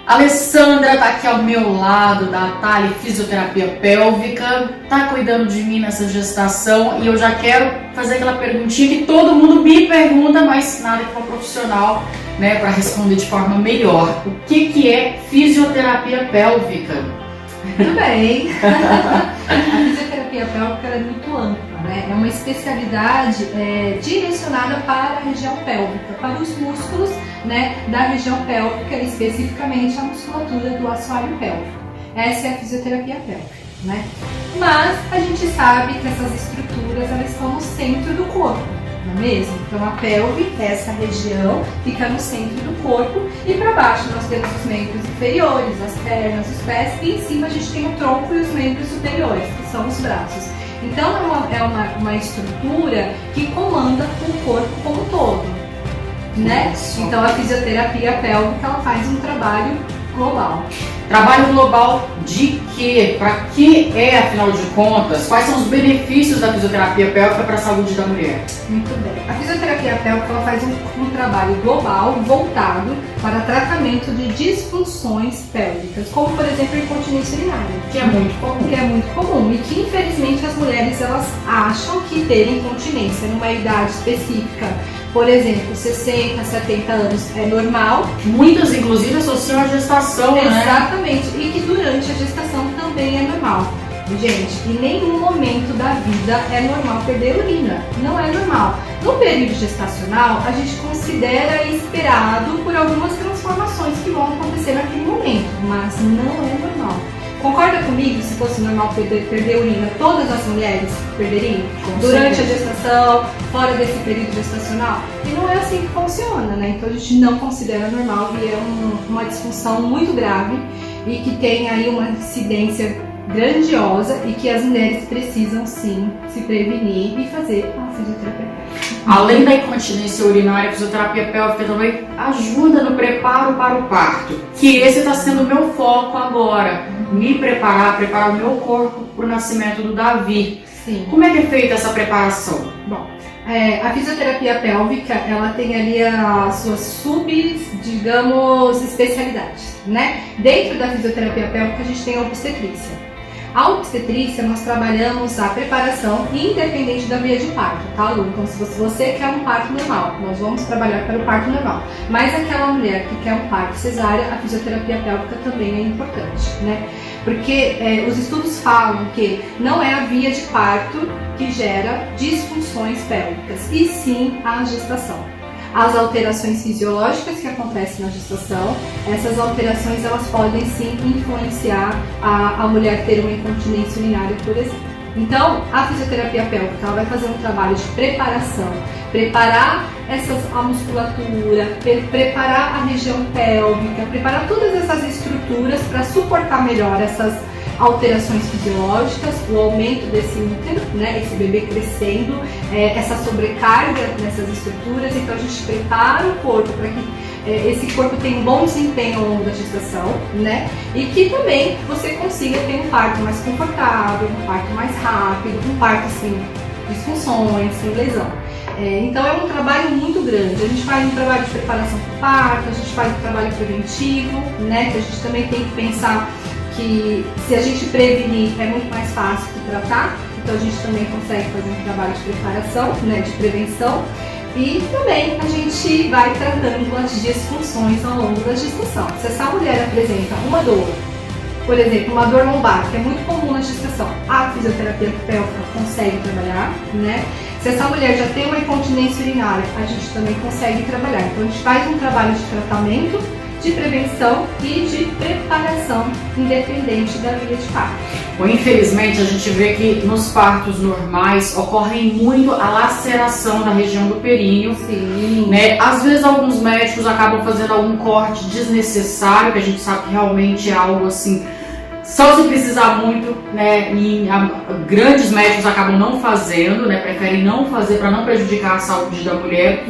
A Alessandra está aqui ao meu lado, da Thalie Fisioterapia Pélvica, está cuidando de mim nessa gestação e eu já quero fazer aquela perguntinha que todo mundo me pergunta, mas nada que uma profissional, né, para responder de forma melhor. O que é fisioterapia pélvica? Muito bem. A fisioterapia pélvica é muito ampla, né? É uma especialidade direcionada para a região pélvica, para os músculos, né, da região pélvica, especificamente a musculatura do assoalho pélvico. Essa é a fisioterapia pélvica, né? Mas a gente sabe que essas estruturas elas estão no centro do corpo, não é mesmo? Então a pelve, essa região, fica no centro do corpo e para baixo nós temos os membros inferiores, as pernas, os pés e em cima a gente tem o tronco e os membros superiores, que são os braços. Então é uma estrutura que comanda o corpo como um todo, né? Então a fisioterapia pélvica ela faz um trabalho global. Trabalho global de quê? Para que é, afinal de contas? Quais são os benefícios da fisioterapia pélvica para a saúde da mulher? Muito bem. A fisioterapia pélvica ela faz um trabalho global voltado para tratamento de disfunções pélvicas, como por exemplo a incontinência urinária, Que é muito comum. que é muito comum e que infelizmente as mulheres elas acham que ter incontinência numa idade específica, por exemplo, 60, 70 anos é normal. Muitas, inclusive, associam a gestação, né? Exatamente, e que durante a gestação também é normal. Gente, em nenhum momento da vida é normal perder urina, não é normal. No período gestacional, a gente considera esperado por algumas transformações que vão acontecer naquele momento, mas não é normal. Concorda comigo, se fosse normal perder urina, todas as mulheres perderiam? Durante a gestação, fora desse período gestacional? E não é assim que funciona, né? Então a gente não considera normal e é uma disfunção muito grave e que tem aí uma incidência grandiosa e que as mulheres precisam sim se prevenir e fazer a fisioterapia. Além da incontinência urinária, a fisioterapia pélvica também ajuda no preparo para o parto. Que esse está sendo o meu foco agora. Me preparar o meu corpo para o nascimento do Davi. Sim. Como é que é feita essa preparação? Bom, a fisioterapia pélvica, ela tem ali as suas digamos, especialidades, né? Dentro da fisioterapia pélvica a gente tem a obstetrícia. A obstetrícia, nós trabalhamos a preparação independente da via de parto, tá, Lu? Então, se você quer um parto normal, nós vamos trabalhar para o parto normal. Mas aquela mulher que quer um parto cesárea, a fisioterapia pélvica também é importante, né? Porque os estudos falam que não é a via de parto que gera disfunções pélvicas, e sim a gestação. As alterações fisiológicas que acontecem na gestação, essas alterações elas podem sim influenciar a mulher ter uma incontinência urinária, por exemplo. Então, a fisioterapia pélvica ela vai fazer um trabalho de preparação, preparar a musculatura, preparar a região pélvica, preparar todas essas estruturas para suportar melhor essas alterações fisiológicas, o aumento desse útero, né, esse bebê crescendo, essa sobrecarga nessas estruturas. Então a gente prepara o corpo para que esse corpo tenha um bom desempenho ao longo da gestação, né, e que também você consiga ter um parto mais confortável, um parto mais rápido, um parto sem disfunções, sem lesão. Então é um trabalho muito grande. A gente faz um trabalho de preparação para o parto, a gente faz um trabalho preventivo, né, que a gente também tem que pensar que se a gente prevenir é muito mais fácil que tratar, então a gente também consegue fazer um trabalho de preparação, né, de prevenção, e também a gente vai tratando as disfunções ao longo da gestação. Se essa mulher apresenta uma dor, por exemplo, uma dor lombar, que é muito comum na gestação, a fisioterapia pélvica consegue trabalhar, né? Se essa mulher já tem uma incontinência urinária, a gente também consegue trabalhar. Então a gente faz um trabalho de tratamento, de prevenção e de preparação independente da via de parto. Bom, infelizmente a gente vê que nos partos normais ocorre muito a laceração da região do períneo. Sim. Né? Às vezes alguns médicos acabam fazendo algum corte desnecessário, que a gente sabe que realmente é algo assim, só se precisar muito, né? E grandes médicos acabam não fazendo, né? Preferem não fazer para não prejudicar a saúde da mulher.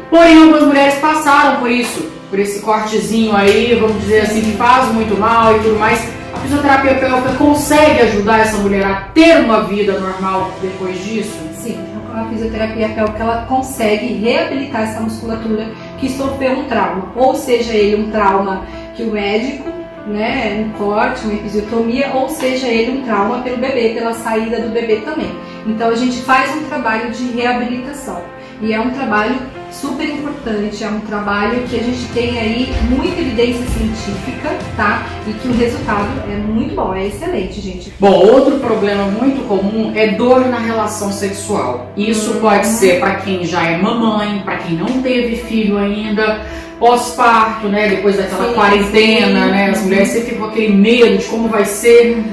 Porém, algumas mulheres passaram por isso, por esse cortezinho aí, vamos dizer assim, que faz muito mal e tudo mais. A fisioterapia pélvica consegue ajudar essa mulher a ter uma vida normal depois disso? Sim, a fisioterapia pélvica ela consegue reabilitar essa musculatura que sofreu um trauma, ou seja ele um trauma que o médico, né, um corte, uma episiotomia, ou seja ele um trauma pelo bebê, pela saída do bebê também. Então a gente faz um trabalho de reabilitação e é um trabalho super importante, é um trabalho que a gente tem aí muita evidência científica, tá? E que o resultado é muito bom, é excelente, gente. Bom, outro problema muito comum é dor na relação sexual. Isso pode ser para quem já é mamãe, para quem não teve filho ainda, pós-parto, né? Depois daquela quarentena, né? As mulheres sempre ficam com aquele medo de como vai ser.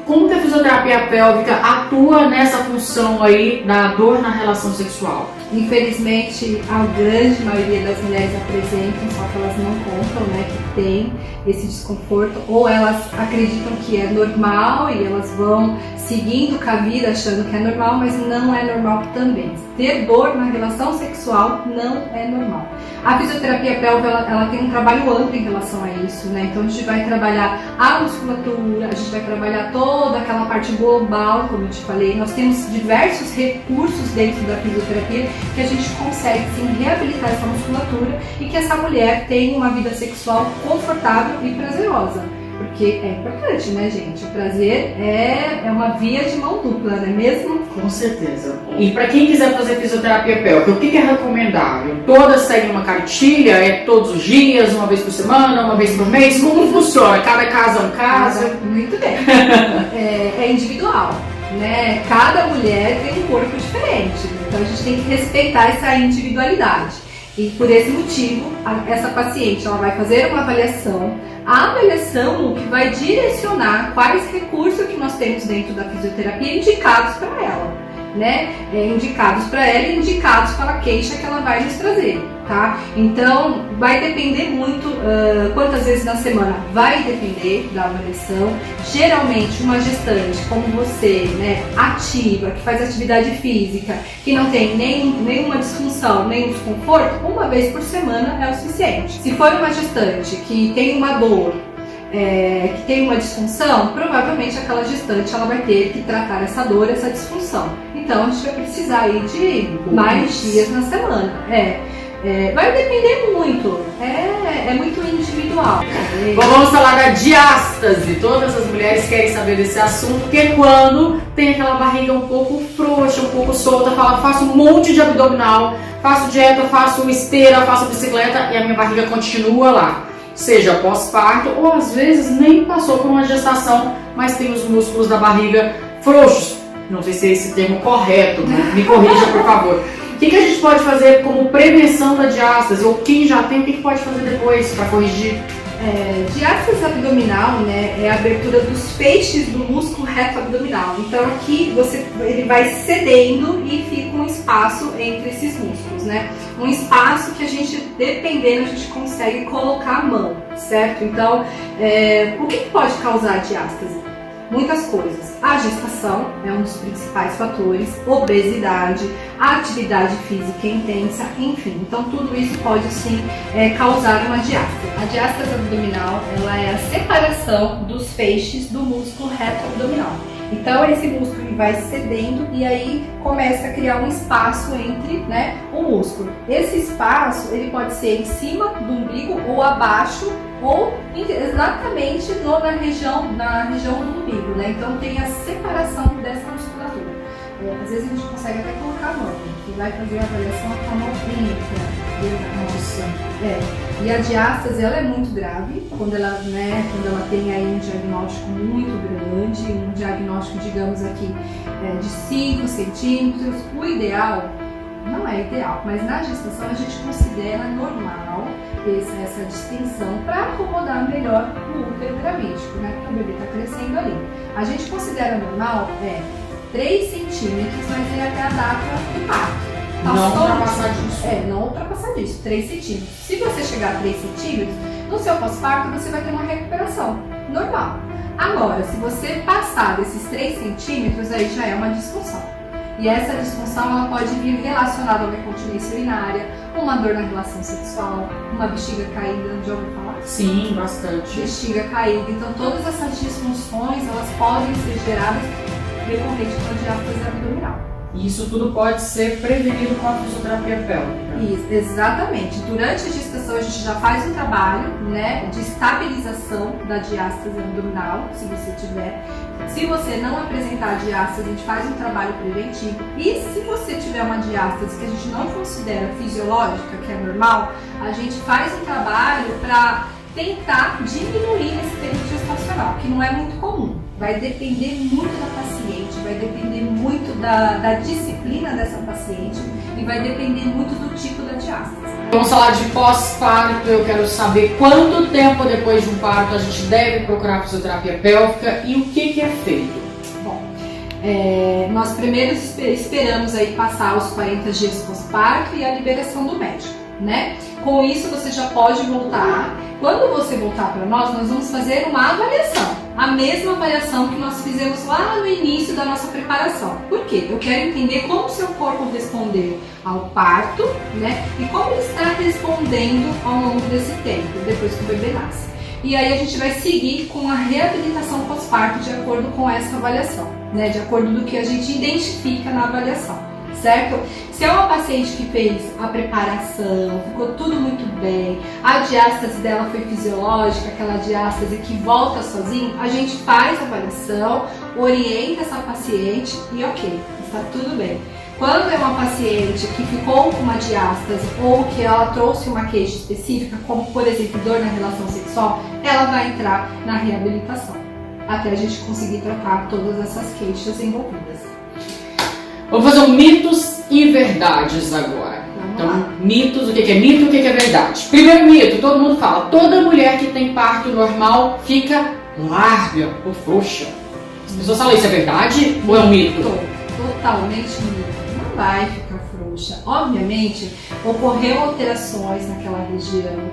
Como que a fisioterapia pélvica atua nessa função aí da dor na relação sexual? Infelizmente, a grande maioria das mulheres apresentam, só que elas não contam, né, que tem esse desconforto, ou elas acreditam que é normal e elas vão seguindo com a vida achando que é normal, mas não é normal também. Ter dor na relação sexual não é normal. A fisioterapia pélvica, ela tem um trabalho amplo em relação a isso, né? Então a gente vai trabalhar a musculatura, a gente vai trabalhar toda aquela parte global, como eu te falei. Nós temos diversos recursos dentro da fisioterapia que a gente consegue sim reabilitar essa musculatura e que essa mulher tenha uma vida sexual confortável e prazerosa. Porque é importante, né, gente? O prazer é uma via de mão dupla, não é mesmo? Com certeza. E para quem quiser fazer fisioterapia pélvica, o que é recomendável? Todas seguem uma cartilha? É todos os dias, uma vez por semana, uma vez por mês? Como funciona? Cada caso é um caso? Muito bem. É individual, né? Cada mulher tem um corpo diferente, então a gente tem que respeitar essa individualidade. E por esse motivo, essa paciente ela vai fazer uma avaliação. A avaliação que vai direcionar quais recursos que nós temos dentro da fisioterapia indicados para ela, né? Indicados para ela e indicados pela queixa que ela vai nos trazer, tá? Então, vai depender muito quantas vezes na semana, vai depender da avaliação. Geralmente, uma gestante como você, né, ativa, que faz atividade física, que não tem nenhuma disfunção, nenhum desconforto, uma vez por semana é o suficiente. Se for uma gestante que tem uma dor, que tem uma disfunção, provavelmente aquela gestante ela vai ter que tratar essa dor, essa disfunção. Então a gente vai precisar aí de mais dias na semana. Vai depender muito, é muito individual. Bom, vamos falar da diástase. Todas as mulheres querem saber desse assunto, que é quando tem aquela barriga um pouco frouxa, um pouco solta, fala, faço um monte de abdominal, faço dieta, faço esteira, faço bicicleta e a minha barriga continua lá. Seja pós-parto ou às vezes nem passou por uma gestação, mas tem os músculos da barriga frouxos. Não sei se é esse termo correto, né? Me corrija, por favor. O que a gente pode fazer como prevenção da diástase? Ou quem já tem, o que pode fazer depois para corrigir? Diástase abdominal, né, é a abertura dos feixes do músculo reto abdominal. Então aqui ele vai cedendo e fica um espaço entre esses músculos, né? Um espaço que a gente, dependendo, a gente consegue colocar a mão, certo? Então, o que pode causar diástase? Muitas coisas. A gestação é um dos principais fatores, obesidade, atividade física intensa, enfim. Então tudo isso pode sim causar uma diástase. A diástase abdominal ela é a separação dos feixes do músculo reto abdominal. Então esse músculo ele vai cedendo e aí começa a criar um espaço entre, né, o músculo. Esse espaço ele pode ser em cima do umbigo ou abaixo ou exatamente na região do umbigo, né? Então tem a separação dessa musculatura. Às vezes a gente consegue até colocar a mão, que vai fazer a avaliação com a mão entra. Nossa. E a diástase ela é muito grave quando ela tem aí um diagnóstico muito grande, um diagnóstico, digamos aqui, de 5 centímetros. O ideal, não é ideal, mas na gestação a gente considera normal essa distensão para acomodar melhor o útero gravídico, né? Porque o bebê está crescendo ali. A gente considera normal 3 centímetros, mas é até a data do parto. Não ultrapassar disso. Não ultrapassar disso, 3 centímetros. Se você chegar a 3 centímetros, no seu pós-parto você vai ter uma recuperação normal. Agora, se você passar desses 3 centímetros, aí já é uma disfunção. E essa disfunção ela pode vir relacionada a uma incontinência urinária, uma dor na relação sexual, uma bexiga caída, já ouviu falar? Sim, bastante. Bexiga caída. Então todas essas disfunções elas podem ser geradas decorrente de uma diástase abdominal. E isso tudo pode ser prevenido com a fisioterapia pélvica. Isso, exatamente. Durante a gestação a gente já faz um trabalho, né, de estabilização da diástase abdominal, se você tiver. Se você não apresentar diástase, a gente faz um trabalho preventivo. E se você tiver uma diástase que a gente não considera fisiológica, que é normal, a gente faz um trabalho para tentar diminuir esse período gestacional, que não é muito comum. Vai depender muito da paciente, vai depender muito da disciplina dessa paciente e vai depender muito do tipo da diástase. Vamos falar de pós-parto. Eu quero saber quanto tempo depois de um parto a gente deve procurar fisioterapia pélvica e o que é feito. Bom, nós primeiro esperamos aí passar os 40 dias pós-parto e a liberação do médico, né? Com isso você já pode voltar. Quando você voltar para nós vamos fazer uma avaliação. A mesma avaliação que nós fizemos lá no início da nossa preparação. Por quê? Eu quero entender como o seu corpo respondeu ao parto, né? E como ele está respondendo ao longo desse tempo, depois que o bebê nasce. E aí a gente vai seguir com a reabilitação pós-parto de acordo com essa avaliação, né? De acordo do que a gente identifica na avaliação. Certo? Se é uma paciente que fez a preparação, ficou tudo muito bem, a diástase dela foi fisiológica, aquela diástase que volta sozinho, a gente faz a avaliação, orienta essa paciente e ok, está tudo bem. Quando é uma paciente que ficou com uma diástase ou que ela trouxe uma queixa específica, como por exemplo dor na relação sexual, ela vai entrar na reabilitação, até a gente conseguir tratar todas essas queixas envolvidas. Vamos fazer um mitos e verdades agora. Então, mitos, o que é mito e o que é verdade? Primeiro mito, todo mundo fala, toda mulher que tem parto normal fica larga ou frouxa. As pessoas falam, isso é verdade ou é um mito? Totalmente mito. Não vai ficar frouxa. Obviamente, ocorreu alterações naquela região.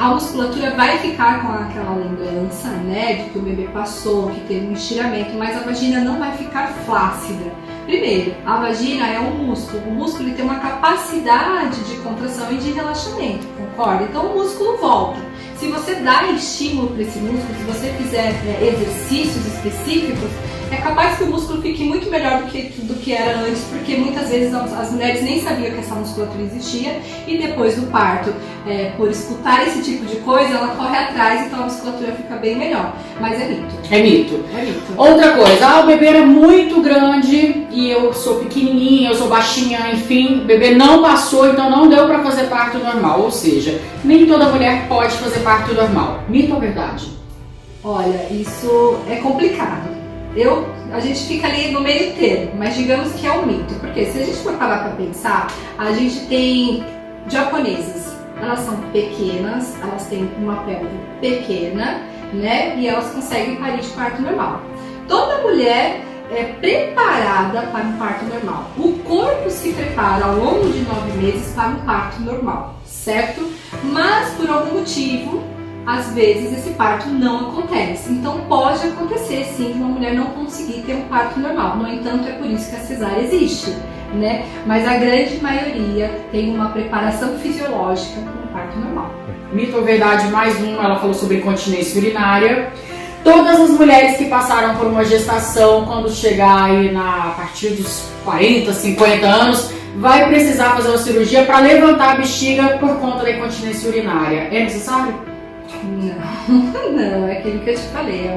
A musculatura vai ficar com aquela lembrança, né, de que o bebê passou, que teve um estiramento, mas a vagina não vai ficar flácida. Primeiro, a vagina é um músculo. O músculo ele tem uma capacidade de contração e de relaxamento, concorda? Então o músculo volta. Se você dá estímulo para esse músculo, se você fizer exercícios específicos, é capaz que o músculo fique muito melhor do que era antes, porque muitas vezes as mulheres nem sabiam que essa musculatura existia e depois do parto, por escutar esse tipo de coisa, ela corre atrás, então a musculatura fica bem melhor. Mas é mito. É mito. É mito. Outra coisa, o bebê era muito grande e eu sou pequenininha, eu sou baixinha, enfim, o bebê não passou, então não deu para fazer parto normal. Ou seja, nem toda mulher pode fazer parto normal. Mito ou verdade? Olha, isso é complicado. A gente fica ali no meio termo, mas digamos que é um mito, porque se a gente for parar para pensar, a gente tem japonesas, elas são pequenas, elas têm uma pelve pequena, né, e elas conseguem parir de parto normal. Toda mulher é preparada para um parto normal. O corpo se prepara ao longo de 9 meses para um parto normal, certo? Mas por algum motivo, às vezes esse parto não acontece. Então pode acontecer sim de uma mulher não conseguir ter um parto normal. No entanto, é por isso que a cesárea existe, né? Mas a grande maioria tem uma preparação fisiológica para um parto normal. Mito ou verdade, mais um, ela falou sobre incontinência urinária. Todas as mulheres que passaram por uma gestação, quando chegar aí a partir dos 40, 50 anos, vai precisar fazer uma cirurgia para levantar a bexiga por conta da incontinência urinária. É necessário? Não, é aquilo que eu te falei,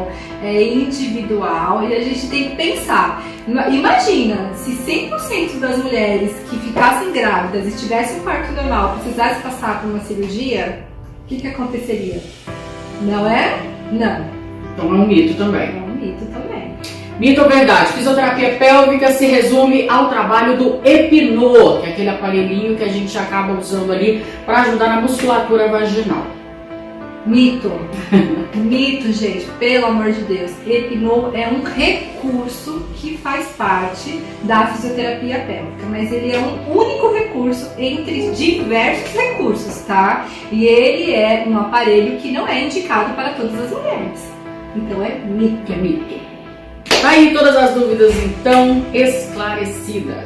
é individual e a gente tem que pensar. Imagina, se 100% das mulheres que ficassem grávidas e tivessem um parto normal precisassem passar por uma cirurgia, o que aconteceria? Não é? Não. Então é um mito também. É um mito também. Mito ou verdade? Fisioterapia pélvica se resume ao trabalho do Epinô, que é aquele aparelhinho que a gente acaba usando ali para ajudar na musculatura vaginal. Mito. Mito, gente, pelo amor de Deus. Epinô é um recurso que faz parte da fisioterapia pélvica, mas ele é um único recurso entre diversos recursos, tá? E ele é um aparelho que não é indicado para todas as mulheres. Então é mito. É mito. Tá aí todas as dúvidas então esclarecidas.